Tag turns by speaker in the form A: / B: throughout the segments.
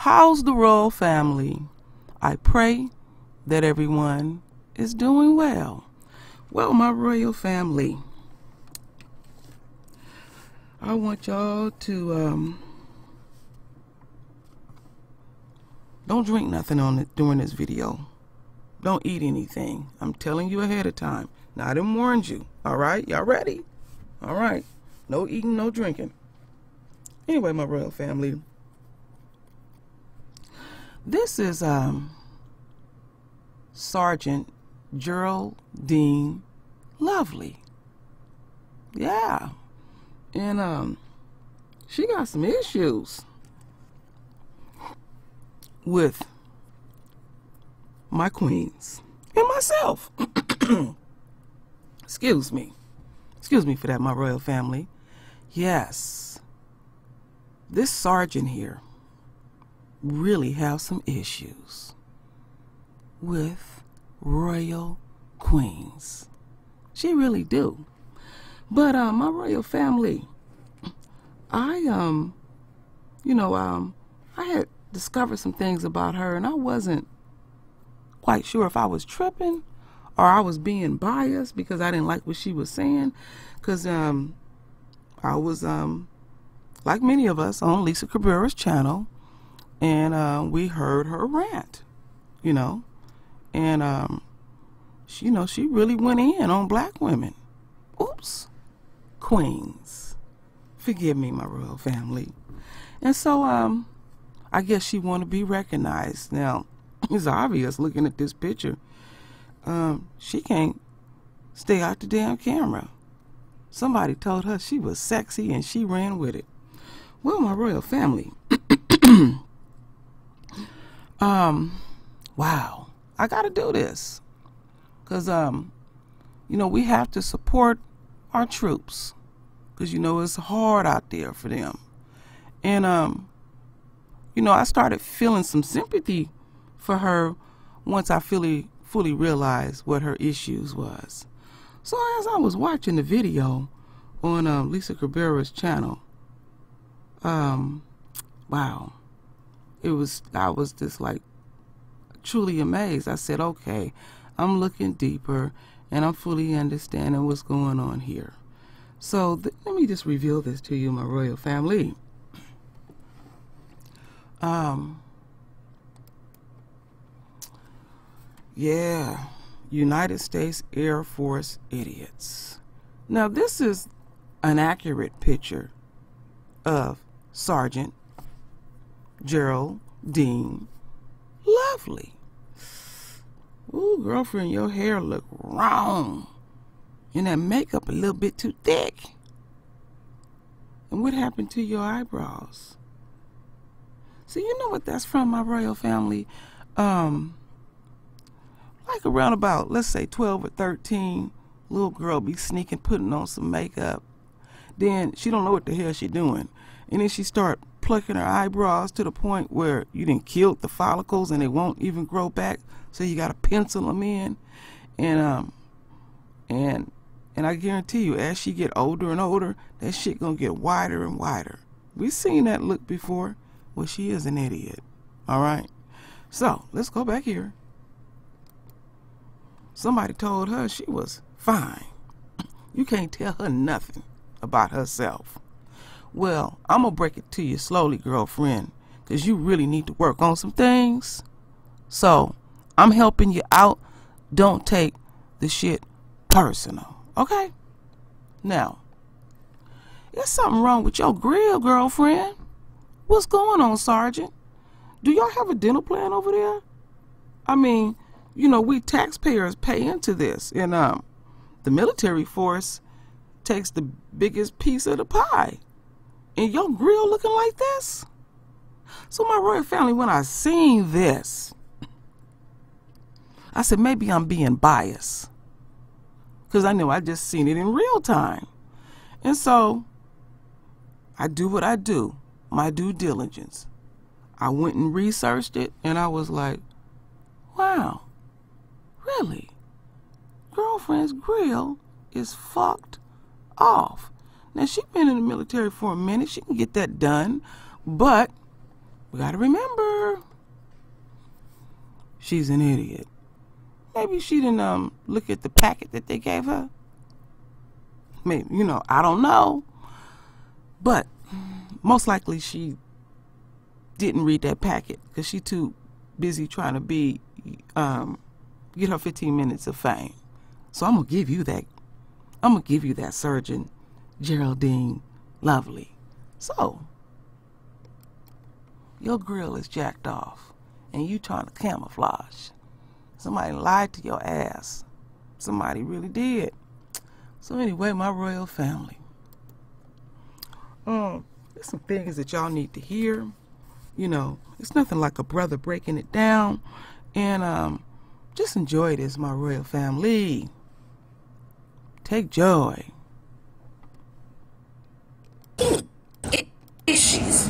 A: How's the royal family? I pray that everyone is doing well. Well, my royal family, I want y'all to don't drink nothing on it during this video. Don't eat anything. I'm telling you ahead of time. Now, I done warned you. All right, y'all ready? All right, no eating, no drinking. Anyway, my royal family, this is Sergeant Geraldine Lovely. Yeah, and she got some issues with my queens and myself. Excuse me for that, my royal family. Yes, this sergeant here really have some issues with royal queens. She really do. But my royal family, I had discovered some things about her, and I wasn't quite sure if I was tripping or I was being biased because I didn't like what she was saying, because I was like many of us on Lisa Cabrera's channel, and we heard her rant, and she really went in on black women. Oops, queens, forgive me, my royal family. And so I guess she want to be recognized. Now, it's obvious looking at this picture, she can't stay out the damn camera. Somebody told her she was sexy and she ran with it. Well, my royal family, wow, I gotta do this because we have to support our troops, because it's hard out there for them. And I started feeling some sympathy for her once I fully realized what her issues was. So as I was watching the video on Lisa Cabrera's channel, wow, I was just like truly amazed. I said, okay, I'm looking deeper and I'm fully understanding what's going on here. So let me just reveal this to you, my royal family. Yeah, United States Air Force idiots. Now, this is an accurate picture of Sergeant Geraldine Lovely. Ooh, girlfriend, your hair look wrong, and that makeup a little bit too thick. And what happened to your eyebrows? So you know what that's from, my royal family? Like around about, let's say 12 or 13, little girl be sneaking, putting on some makeup. Then she don't know what the hell she doing. And then she start plucking her eyebrows to the point where you done killed the follicles and they won't even grow back. So you got to pencil them in. And I guarantee you, as she get older and older, that shit gonna get wider and wider. We seen that look before. Well, she is an idiot. All right. So let's go back here. Somebody told her she was fine. You can't tell her nothing about herself. Well, I'm gonna break it to you slowly, girlfriend, because you really need to work on some things. So I'm helping you out. Don't take the shit personal, okay? Now, there's something wrong with your grill, girlfriend. What's going on, Sergeant? Do y'all have a dental plan over there? I mean, we taxpayers pay into this, and the military force takes the biggest piece of the pie. And your grill looking like this? So my royal family, when I seen this, I said maybe I'm being biased, because I know I just seen it in real time. And so I do what I do, my due diligence. I went and researched it, and I was like, wow, really? Girlfriend's grill is fucked off. Now, she's been in the military for a minute. She can get that done. But we gotta remember, she's an idiot. Maybe she didn't look at the packet that they gave her. Maybe, you know, I don't know. But most likely she didn't read that packet because she too busy trying to be get her 15 minutes of fame. So I'm gonna give you that. I'm gonna give you that, Surgeon Geraldine Lovely. So your grill is jacked off and you trying to camouflage. Somebody lied to your ass. Somebody really did. So anyway, my royal family, there's some things that y'all need to hear. You know, it's nothing like a brother breaking it down. And just enjoy this, my royal family. Take joy.
B: Issues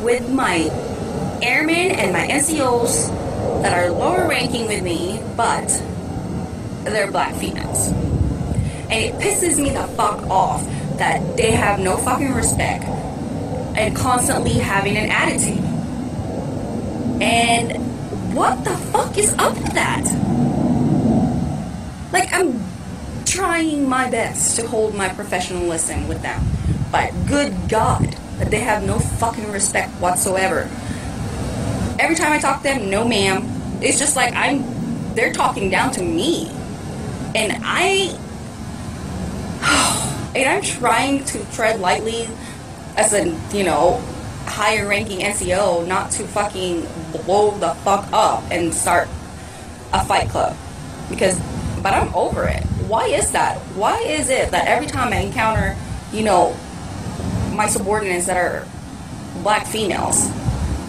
B: with my airmen and my NCOs that are lower ranking with me, but they're black females. And it pisses me the fuck off that they have no fucking respect and constantly having an attitude. And what the fuck is up with that? Like, I'm trying my best to hold my professionalism with them, but good God, that they have no fucking respect whatsoever. Every time I talk to them, no ma'am. It's just like they're talking down to me. And I'm trying to tread lightly as a, you know, higher ranking NCO, not to fucking blow the fuck up and start a fight club. But I'm over it. Why is that? Why is it that every time I encounter, you know, my subordinates that are black females,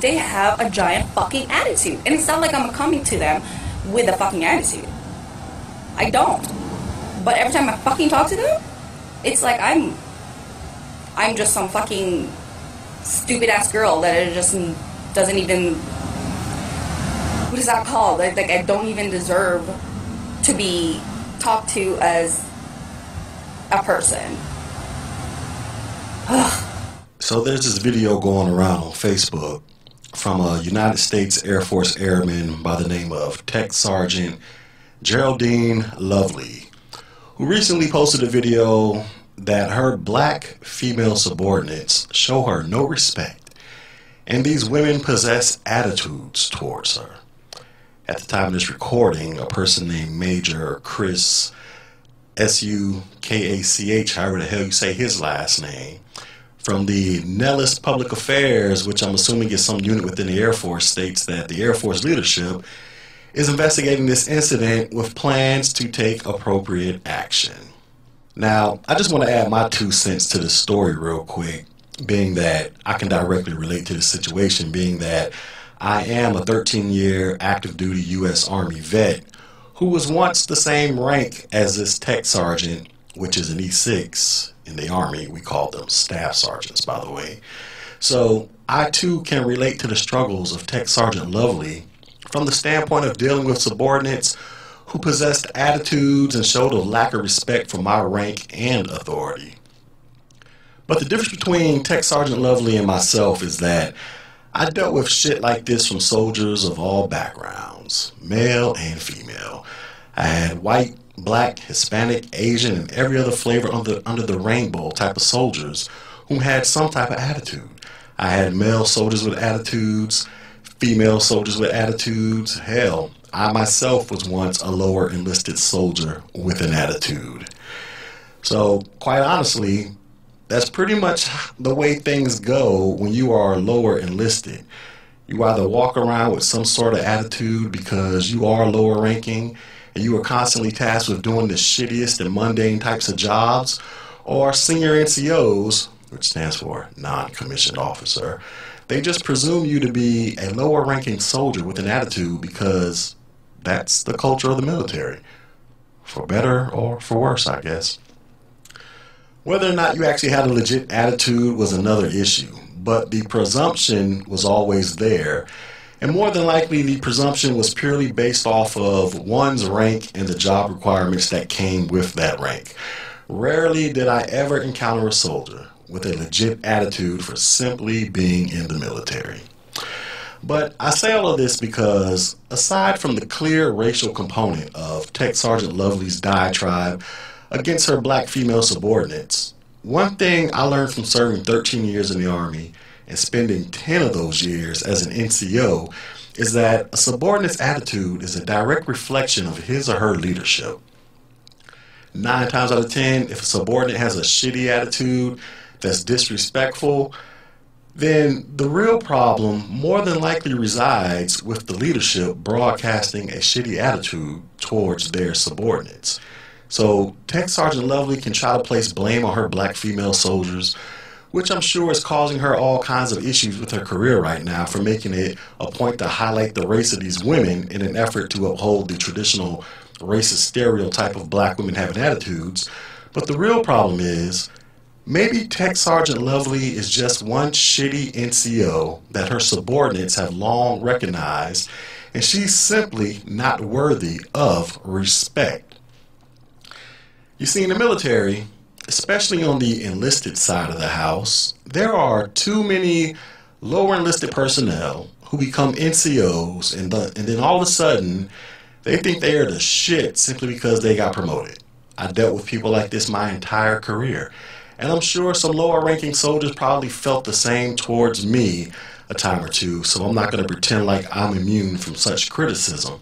B: they have a giant fucking attitude? And it's not like I'm coming to them with a fucking attitude. I don't. But every time I fucking talk to them, it's like I'm just some fucking stupid ass girl that it just doesn't even, what is that called? Like I don't even deserve to be talked to as a person.
C: So there's this video going around on Facebook from a United States Air Force airman by the name of Tech Sergeant Geraldine Lovely, who recently posted a video that her black female subordinates show her no respect, and these women possess attitudes towards her. At the time of this recording, a person named Major Chris, S-U-K-A-C-H, however the hell you say his last name, from the Nellis Public Affairs, which I'm assuming is some unit within the Air Force, states that the Air Force leadership is investigating this incident with plans to take appropriate action. Now, I just want to add my 2 cents to the story real quick, being that I can directly relate to the situation, being that I am a 13-year active duty U.S. Army vet who was once the same rank as this tech sergeant, which is an E6 in the Army. We call them staff sergeants, by the way. So I too can relate to the struggles of Tech Sergeant Lovely from the standpoint of dealing with subordinates who possessed attitudes and showed a lack of respect for my rank and authority. But the difference between Tech Sergeant Lovely and myself is that I dealt with shit like this from soldiers of all backgrounds, male and female. I had white, black, Hispanic, Asian, and every other flavor under the rainbow type of soldiers who had some type of attitude. I had male soldiers with attitudes, female soldiers with attitudes. Hell, I myself was once a lower enlisted soldier with an attitude. So, quite honestly, that's pretty much the way things go when you are lower enlisted. You either walk around with some sort of attitude because you are lower ranking and you are constantly tasked with doing the shittiest and mundane types of jobs, or senior NCOs, which stands for non-commissioned officer, they just presume you to be a lower ranking soldier with an attitude because that's the culture of the military. For better or for worse, I guess. Whether or not you actually had a legit attitude was another issue, but the presumption was always there, and more than likely the presumption was purely based off of one's rank and the job requirements that came with that rank. Rarely did I ever encounter a soldier with a legit attitude for simply being in the military. But I say all of this because, aside from the clear racial component of Tech Sergeant Lovely's diatribe against her black female subordinates, one thing I learned from serving 13 years in the Army and spending 10 of those years as an NCO is that a subordinate's attitude is a direct reflection of his or her leadership. 9 times out of 10, if a subordinate has a shitty attitude that's disrespectful, then the real problem more than likely resides with the leadership broadcasting a shitty attitude towards their subordinates. So Tech Sergeant Lovely can try to place blame on her black female soldiers, which I'm sure is causing her all kinds of issues with her career right now for making it a point to highlight the race of these women in an effort to uphold the traditional racist stereotype of black women having attitudes. But the real problem is, maybe Tech Sergeant Lovely is just one shitty NCO that her subordinates have long recognized, and she's simply not worthy of respect. You see, in the military, especially on the enlisted side of the house, there are too many lower enlisted personnel who become NCOs, and then all of a sudden, they think they are the shit simply because they got promoted. I dealt with people like this my entire career. And I'm sure some lower ranking soldiers probably felt the same towards me a time or two, so I'm not going to pretend like I'm immune from such criticism.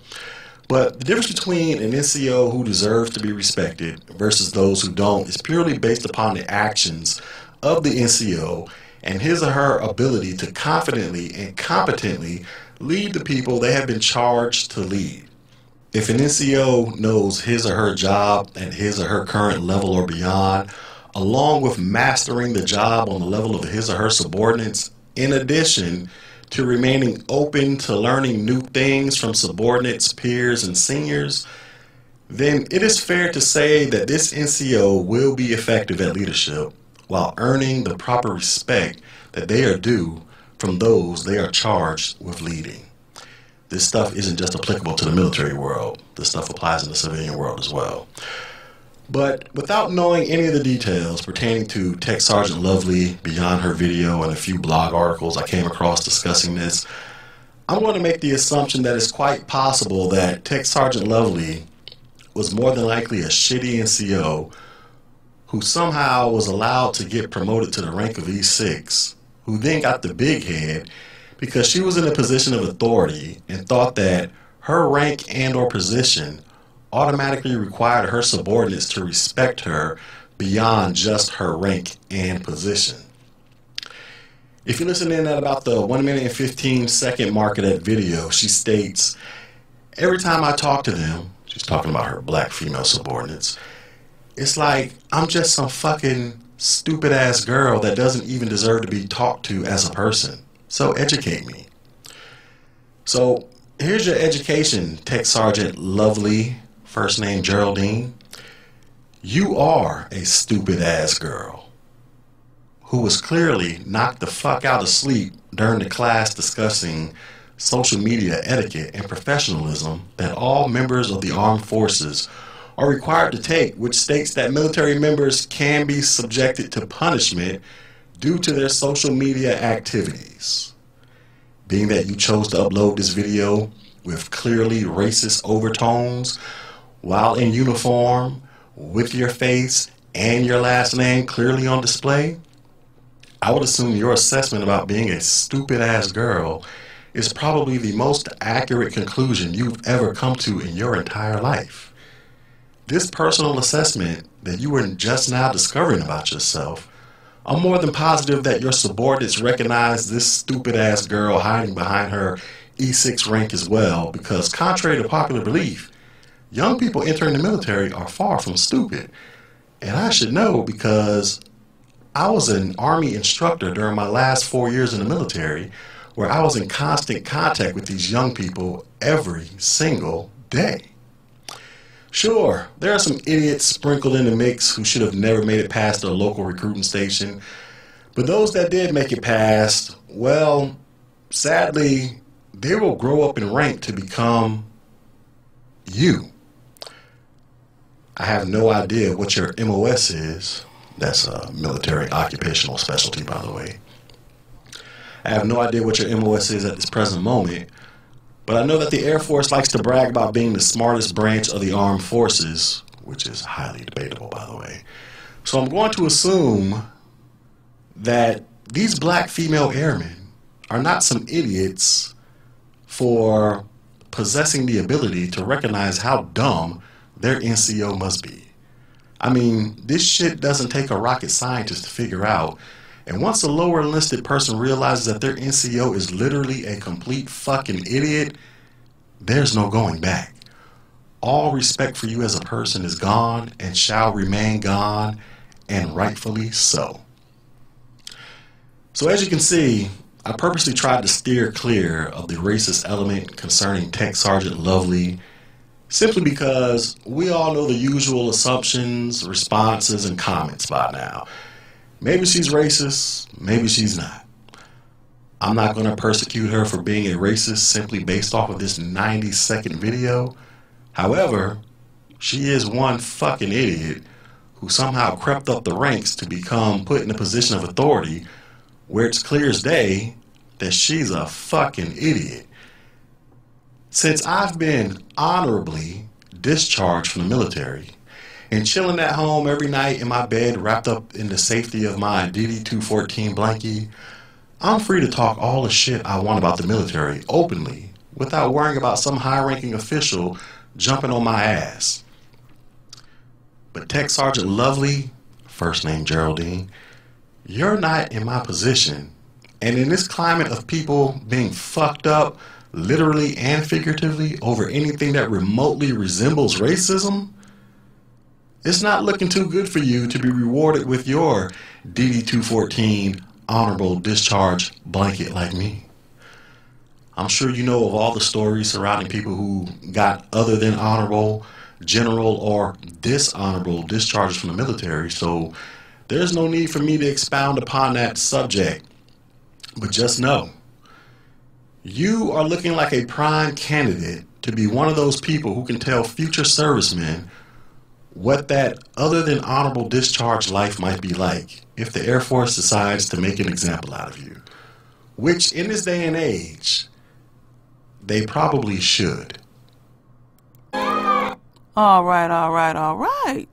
C: But the difference between an NCO who deserves to be respected versus those who don't is purely based upon the actions of the NCO and his or her ability to confidently and competently lead the people they have been charged to lead. If an NCO knows his or her job at his or her current level or beyond, along with mastering the job on the level of his or her subordinates, in addition to remaining open to learning new things from subordinates, peers, and seniors, then it is fair to say that this NCO will be effective at leadership while earning the proper respect that they are due from those they are charged with leading. This stuff isn't just applicable to the military world. This stuff applies in the civilian world as well. But without knowing any of the details pertaining to Tech Sergeant Lovely beyond her video and a few blog articles I came across discussing this, I'm going to make the assumption that it's quite possible that Tech Sergeant Lovely was more than likely a shitty NCO who somehow was allowed to get promoted to the rank of E6, who then got the big head because she was in a position of authority and thought that her rank and or position automatically required her subordinates to respect her beyond just her rank and position. If you listen in at about the 1 minute and 15 second mark of that video, she states, every time I talk to them, she's talking about her black female subordinates, it's like I'm just some fucking stupid ass girl that doesn't even deserve to be talked to as a person. So educate me. So here's your education, Tech Sergeant Lovely, first name Geraldine. You are a stupid ass girl who was clearly knocked the fuck out of sleep during the class discussing social media etiquette and professionalism that all members of the armed forces are required to take, which states that military members can be subjected to punishment due to their social media activities. Being that you chose to upload this video with clearly racist overtones while in uniform, with your face and your last name clearly on display, I would assume your assessment about being a stupid ass girl is probably the most accurate conclusion you've ever come to in your entire life. This personal assessment that you were just now discovering about yourself, I'm more than positive that your subordinates recognize this stupid ass girl hiding behind her E6 rank as well, because contrary to popular belief, young people entering the military are far from stupid. And I should know because I was an Army instructor during my last 4 years in the military, where I was in constant contact with these young people every single day. Sure, there are some idiots sprinkled in the mix who should have never made it past their local recruiting station, but those that did make it past, well, sadly, they will grow up in rank to become you. I have no idea what your MOS is. That's a military occupational specialty, by the way. I have no idea what your MOS is at this present moment, but I know that the Air Force likes to brag about being the smartest branch of the armed forces, which is highly debatable, by the way. So I'm going to assume that these black female airmen are not some idiots for possessing the ability to recognize how dumb their NCO must be. I mean, this shit doesn't take a rocket scientist to figure out. And once a lower enlisted person realizes that their NCO is literally a complete fucking idiot, there's no going back. All respect for you as a person is gone and shall remain gone, and rightfully so. So as you can see, I purposely tried to steer clear of the racist element concerning Tech Sergeant Lovely, simply because we all know the usual assumptions, responses, and comments by now. Maybe she's racist, maybe she's not. I'm not going to persecute her for being a racist simply based off of this 90-second video. However, she is one fucking idiot who somehow crept up the ranks to become put in a position of authority where it's clear as day that she's a fucking idiot. Since I've been honorably discharged from the military and chilling at home every night in my bed wrapped up in the safety of my DD-214 blankie, I'm free to talk all the shit I want about the military openly without worrying about some high-ranking official jumping on my ass. But Tech Sergeant Lovely, first name Geraldine, you're not in my position. And in this climate of people being fucked up, literally and figuratively, over anything that remotely resembles racism, it's not looking too good for you to be rewarded with your DD-214 honorable discharge blanket like me. I'm sure you know of all the stories surrounding people who got other than honorable, general, or dishonorable discharges from the military, so there's no need for me to expound upon that subject. But just know, you are looking like a prime candidate to be one of those people who can tell future servicemen what that other than honorable discharge life might be like if the Air Force decides to make an example out of you. Which, in this day and age, they probably should.
A: All right.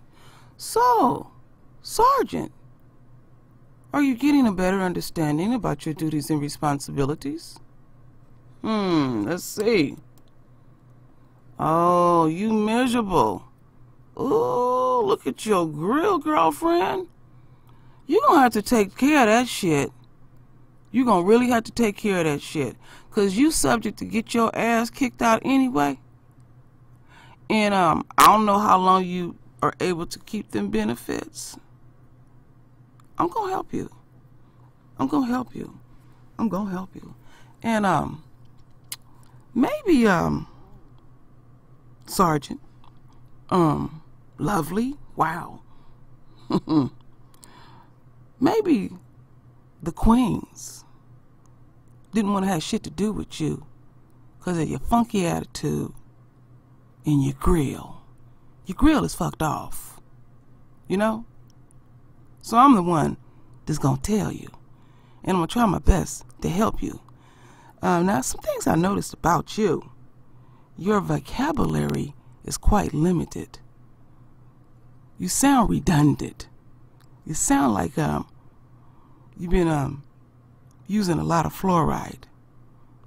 A: So, Sergeant, are you getting a better understanding about your duties and responsibilities? Let's see. Oh, you miserable. Oh, look at your grill, girlfriend. You're gonna have to take care of that shit. You're gonna really have to take care of that shit. Cause you subject to get your ass kicked out anyway. And I don't know how long you are able to keep them benefits. I'm gonna help you. And maybe Sergeant Lovely, wow. Maybe the Queens didn't want to have shit to do with you because of your funky attitude and your grill. Your grill is fucked off, you know? So I'm the one that's gonna tell you, and I'm gonna try my best to help you. Now, some things I noticed about you. Your vocabulary is quite limited. You sound redundant. You sound like you've been using a lot of fluoride.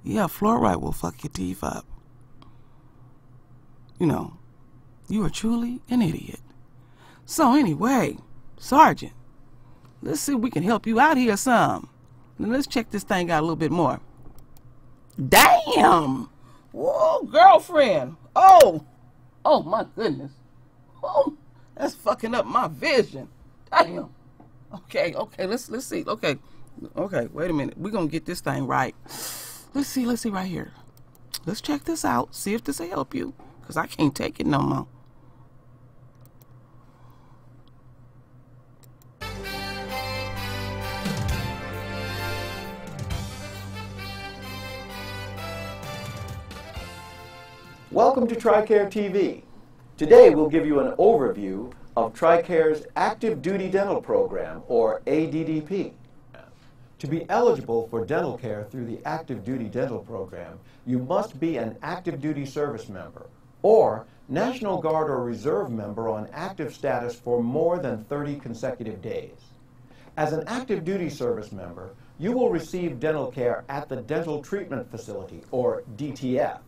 A: Yeah, fluoride will fuck your teeth up. You know, you are truly an idiot. So anyway, Sergeant, let's see if we can help you out here some. Now let's check this thing out a little bit more. Damn! Whoa, girlfriend! Oh my goodness. Oh, that's fucking up my vision. Damn. Okay, let's see. Okay, wait a minute. We're gonna get this thing right. Let's see right here. Let's check this out. See if this will help you. Because I can't take it no more.
D: Welcome to TRICARE TV. Today we'll give you an overview of TRICARE's Active Duty Dental Program, or ADDP. To be eligible for dental care through the active duty dental program, you must be an active duty service member or National Guard or Reserve member on active status for more than 30 consecutive days. As an active duty service member, you will receive dental care at the Dental Treatment Facility, or DTF.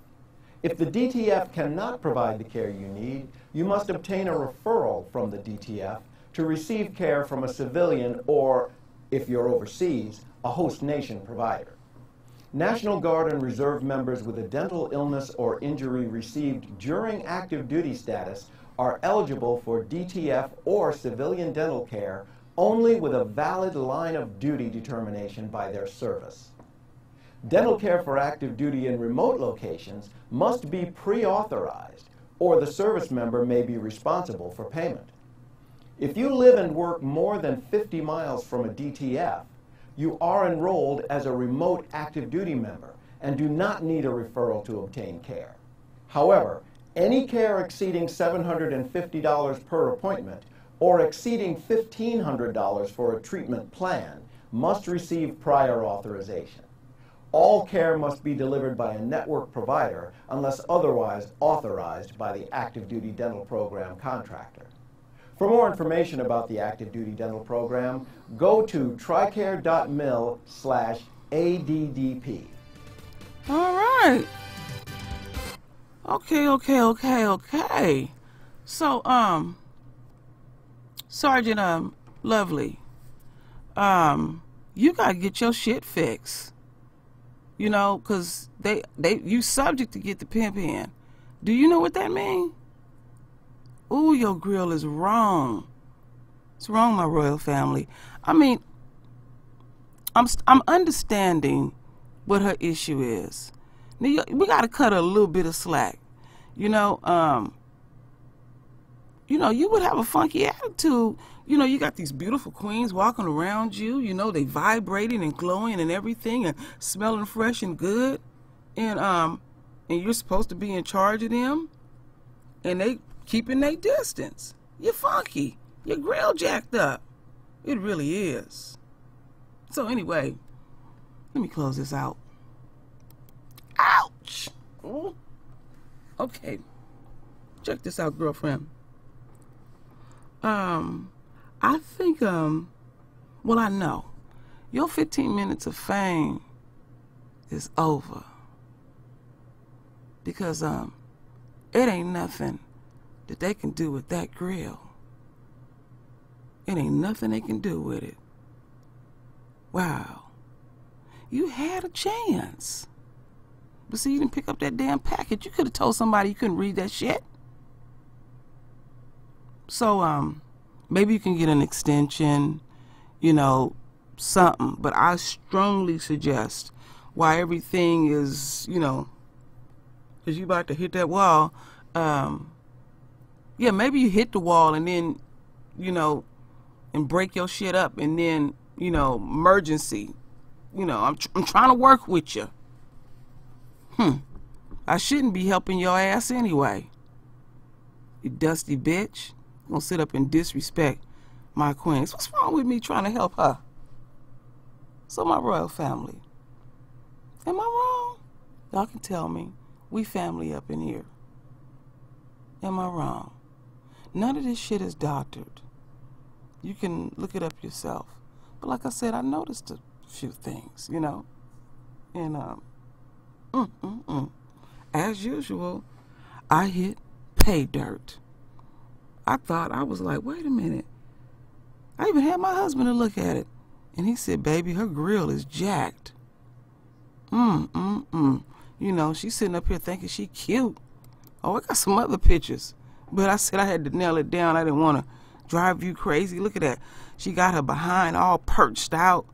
D: If the DTF cannot provide the care you need, you must obtain a referral from the DTF to receive care from a civilian or, if you're overseas, a host nation provider. National Guard and Reserve members with a dental illness or injury received during active duty status are eligible for DTF or civilian dental care only with a valid line of duty determination by their service. Dental care for active duty in remote locations must be pre-authorized, or the service member may be responsible for payment. If you live and work more than 50 miles from a DTF, you are enrolled as a remote active duty member and do not need a referral to obtain care. However, any care exceeding $750 per appointment or exceeding $1,500 for a treatment plan must receive prior authorization. All care must be delivered by a network provider unless otherwise authorized by the active duty dental program contractor. For more information about the active duty dental program, go to tricare.mil/ADDP.
A: All right. Okay. So, Sergeant, Lovely, you gotta get your shit fixed. You know, 'cause you subject to get the pimp in. Do you know what that mean? Ooh, your grill is wrong. It's wrong, my royal family. I mean, I'm understanding what her issue is. Now, we gotta cut her a little bit of slack. You know, you would have a funky attitude. You know, you got these beautiful queens walking around you. You know, they vibrating and glowing and everything and smelling fresh and good. And you're supposed to be in charge of them. And they keeping their distance. You're funky. Your grill jacked up. It really is. So anyway, let me close this out. Ouch! Ooh. Okay. Check this out, girlfriend. I think, well, I know. Your 15 minutes of fame is over. Because, it ain't nothing that they can do with that grill. It ain't nothing they can do with it. Wow. You had a chance. But see, you didn't pick up that damn package. You could have told somebody you couldn't read that shit. So, maybe you can get an extension, you know, something. But I strongly suggest, while everything is, you know, because you about to hit that wall, yeah, maybe you hit the wall and then, you know, and break your shit up and then, you know, emergency. You know, I'm trying to work with you. I shouldn't be helping your ass anyway. You dusty bitch. Gonna sit up and disrespect my queens. What's wrong with me trying to help her? So my royal family, am I wrong? Y'all can tell me. We family up in here. Am I wrong? None of this shit is doctored. You can look it up yourself. But like I said, I noticed a few things, you know. And as usual, I hit pay dirt. I thought, I was like, wait a minute. I even had my husband to look at it. And he said, baby, her grill is jacked. You know, she's sitting up here thinking she cute. Oh, I got some other pictures. But I said I had to nail it down. I didn't want to drive you crazy. Look at that. She got her behind all perched out,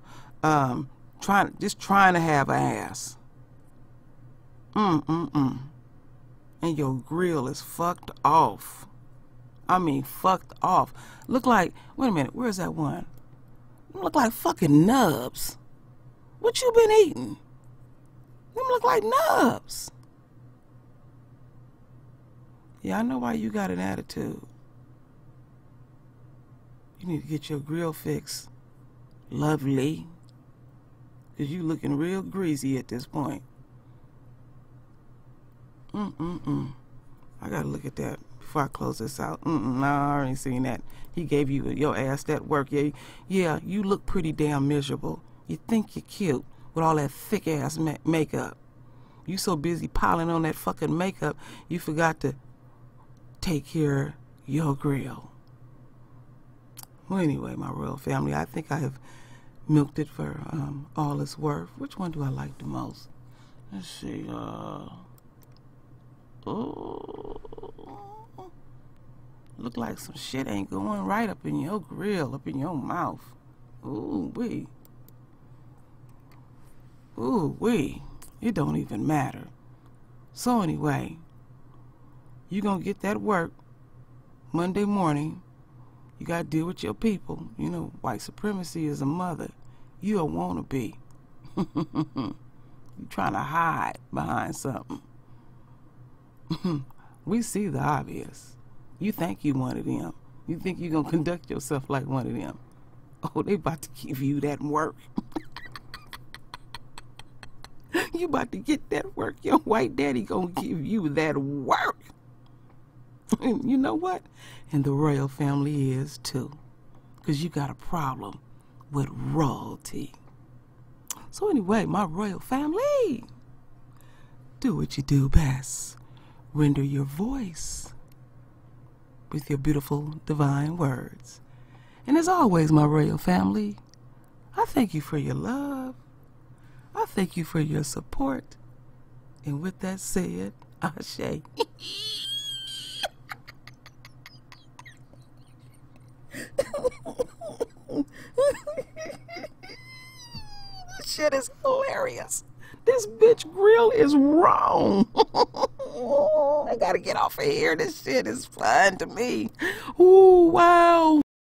A: just trying to have an ass. And your grill is fucked off. I mean, fucked off. Look like, wait a minute, where's that one? Look like fucking nubs. What you been eating? Them look like nubs. Yeah, I know why you got an attitude. You need to get your grill fixed. Lovely. Because you looking real greasy at this point. I gotta look at that before I close this out. No, I already seen that. He gave you your ass that work. Yeah, you look pretty damn miserable. You think you're cute with all that thick ass makeup. You so busy piling on that fucking makeup, you forgot to take care of your grill. Well, anyway, my royal family, I think I have milked it for all it's worth. Which one do I like the most? Let's see. Look like some shit ain't going right up in your grill, up in your mouth. Ooh-wee. Ooh-wee. It don't even matter. So anyway, you gonna get that work Monday morning. You gotta deal with your people. You know, white supremacy is a mother. You a wannabe. You trying to hide behind something. We see the obvious. You think you one of them. You think you gonna conduct yourself like one of them. Oh, they about to give you that work. You about to get that work. Your white daddy gonna give you that work. And you know what? And the royal family is too. Because you got a problem with royalty. So anyway, my royal family, do what you do best. Render your voice with your beautiful divine words. And as always, my royal family, I thank you for your love. I thank you for your support. And with that said, Ashe. This shit is hilarious. This bitch grill is wrong. I gotta get off of here. This shit is fun to me. Ooh, wow.